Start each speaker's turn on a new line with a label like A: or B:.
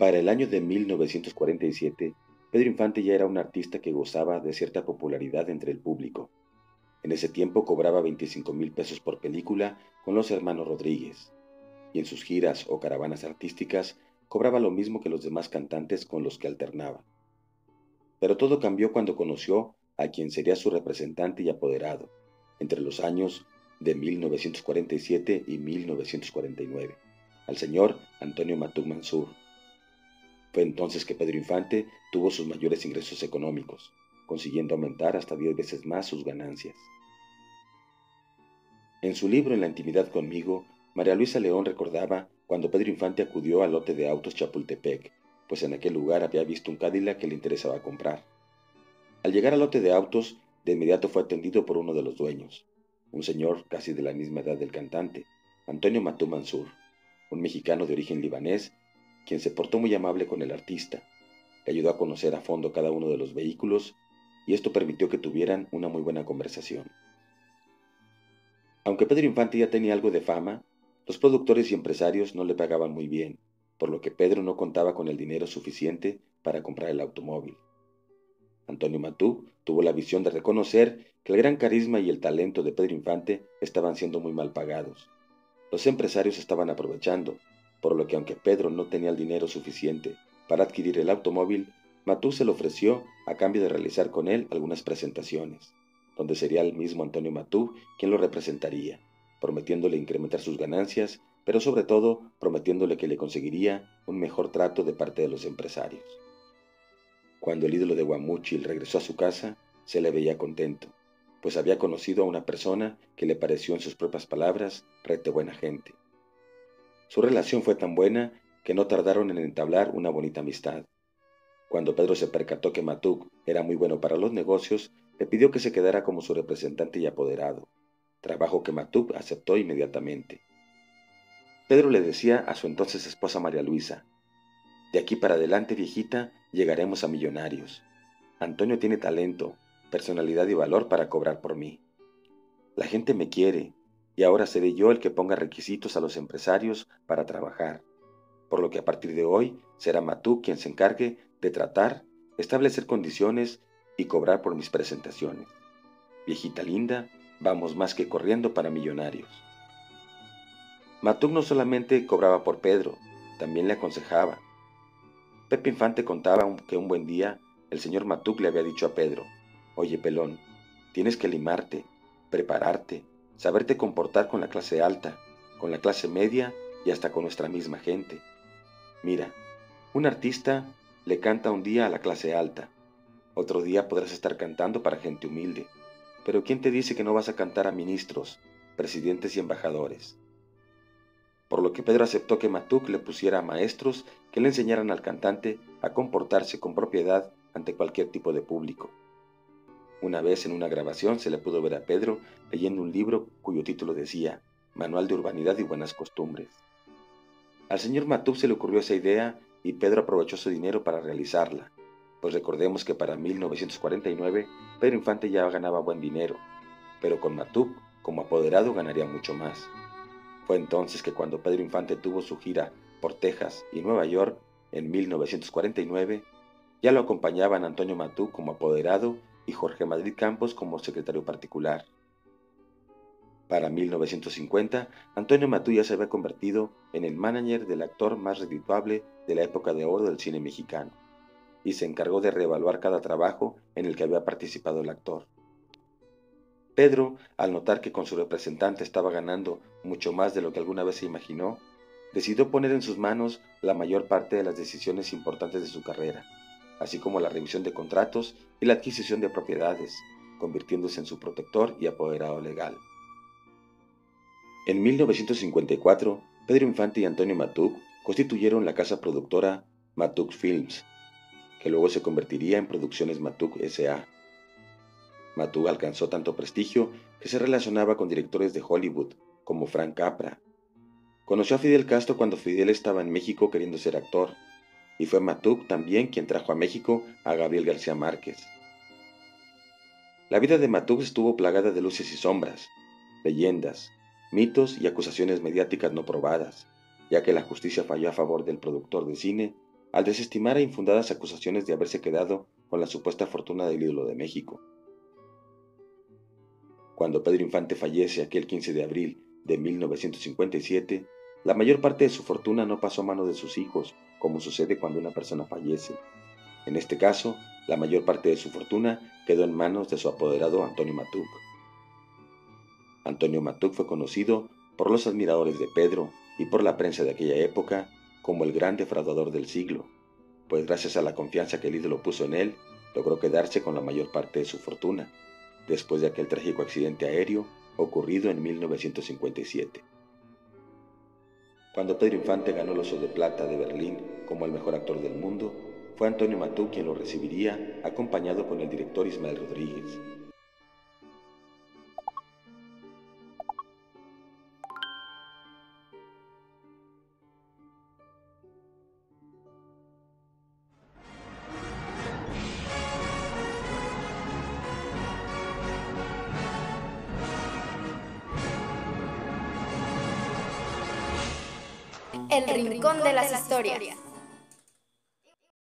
A: Para el año de 1947, Pedro Infante ya era un artista que gozaba de cierta popularidad entre el público. En ese tiempo cobraba 25,000 pesos por película con los hermanos Rodríguez, y en sus giras o caravanas artísticas cobraba lo mismo que los demás cantantes con los que alternaba. Pero todo cambió cuando conoció a quien sería su representante y apoderado, entre los años de 1947 y 1949, al señor Antonio Matuk Mansur. Fue entonces que Pedro Infante tuvo sus mayores ingresos económicos, consiguiendo aumentar hasta 10 veces más sus ganancias. En su libro En la intimidad conmigo, María Luisa León recordaba cuando Pedro Infante acudió al lote de autos Chapultepec, pues en aquel lugar había visto un Cadillac que le interesaba comprar. Al llegar al lote de autos, de inmediato fue atendido por uno de los dueños, un señor casi de la misma edad del cantante, Antonio Matuk Mansur, un mexicano de origen libanés, quien se portó muy amable con el artista, le ayudó a conocer a fondo cada uno de los vehículos y esto permitió que tuvieran una muy buena conversación. Aunque Pedro Infante ya tenía algo de fama, los productores y empresarios no le pagaban muy bien, por lo que Pedro no contaba con el dinero suficiente para comprar el automóvil. Antonio Matuk tuvo la visión de reconocer que el gran carisma y el talento de Pedro Infante estaban siendo muy mal pagados. Los empresarios estaban aprovechando, por lo que aunque Pedro no tenía el dinero suficiente para adquirir el automóvil, Matuk se lo ofreció a cambio de realizar con él algunas presentaciones, donde sería el mismo Antonio Matuk quien lo representaría, prometiéndole incrementar sus ganancias, pero sobre todo prometiéndole que le conseguiría un mejor trato de parte de los empresarios. Cuando el ídolo de Guamúchil regresó a su casa, se le veía contento, pues había conocido a una persona que le pareció en sus propias palabras rete buena gente. Su relación fue tan buena que no tardaron en entablar una bonita amistad. Cuando Pedro se percató que Matuk era muy bueno para los negocios, le pidió que se quedara como su representante y apoderado, trabajo que Matuk aceptó inmediatamente. Pedro le decía a su entonces esposa María Luisa: de aquí para adelante, viejita, llegaremos a millonarios. Antonio tiene talento, personalidad y valor para cobrar por mí. La gente me quiere, y ahora seré yo el que ponga requisitos a los empresarios para trabajar, por lo que a partir de hoy será Matuk quien se encargue de tratar, establecer condiciones y cobrar por mis presentaciones. Viejita linda, vamos más que corriendo para millonarios. Matuk no solamente cobraba por Pedro, también le aconsejaba. Pepe Infante contaba que un buen día el señor Matuk le había dicho a Pedro: oye, pelón, tienes que limarte, prepararte, saberte comportar con la clase alta, con la clase media y hasta con nuestra misma gente. Mira, un artista le canta un día a la clase alta, otro día podrás estar cantando para gente humilde, pero ¿quién te dice que no vas a cantar a ministros, presidentes y embajadores? Por lo que Pedro aceptó que Matuk le pusiera a maestros que le enseñaran al cantante a comportarse con propiedad ante cualquier tipo de público. Una vez en una grabación se le pudo ver a Pedro leyendo un libro cuyo título decía Manual de Urbanidad y Buenas Costumbres. Al señor Matuk se le ocurrió esa idea y Pedro aprovechó su dinero para realizarla, pues recordemos que para 1949 Pedro Infante ya ganaba buen dinero, pero con Matuk como apoderado ganaría mucho más. Fue entonces que cuando Pedro Infante tuvo su gira por Texas y Nueva York en 1949, ya lo acompañaban Antonio Matuk como apoderado y Jorge Madrid Campos como secretario particular. Para 1950, Antonio Matuk ya se había convertido en el manager del actor más redituable de la época de oro del cine mexicano, y se encargó de reevaluar cada trabajo en el que había participado el actor. Pedro, al notar que con su representante estaba ganando mucho más de lo que alguna vez se imaginó, decidió poner en sus manos la mayor parte de las decisiones importantes de su carrera, así como la revisión de contratos y la adquisición de propiedades, convirtiéndose en su protector y apoderado legal. En 1954, Pedro Infante y Antonio Matuk constituyeron la casa productora Matuk Films, que luego se convertiría en Producciones Matuk S.A. Matuk alcanzó tanto prestigio que se relacionaba con directores de Hollywood, como Frank Capra. Conoció a Fidel Castro cuando Fidel estaba en México queriendo ser actor, y fue Matuk también quien trajo a México a Gabriel García Márquez. La vida de Matuk estuvo plagada de luces y sombras, leyendas, mitos y acusaciones mediáticas no probadas, ya que la justicia falló a favor del productor de cine al desestimar infundadas acusaciones de haberse quedado con la supuesta fortuna del ídolo de México. Cuando Pedro Infante fallece aquel 15 de abril de 1957, la mayor parte de su fortuna no pasó a manos de sus hijos, como sucede cuando una persona fallece. En este caso, la mayor parte de su fortuna quedó en manos de su apoderado Antonio Matuc. Antonio Matuc fue conocido por los admiradores de Pedro y por la prensa de aquella época como el gran defraudador del siglo, pues gracias a la confianza que el ídolo puso en él, logró quedarse con la mayor parte de su fortuna, después de aquel trágico accidente aéreo ocurrido en 1957. Cuando Pedro Infante ganó el Oso de Plata de Berlín como el mejor actor del mundo, fue Antonio Matuc quien lo recibiría, acompañado con el director Ismael Rodríguez.
B: El Rincón de las Historias.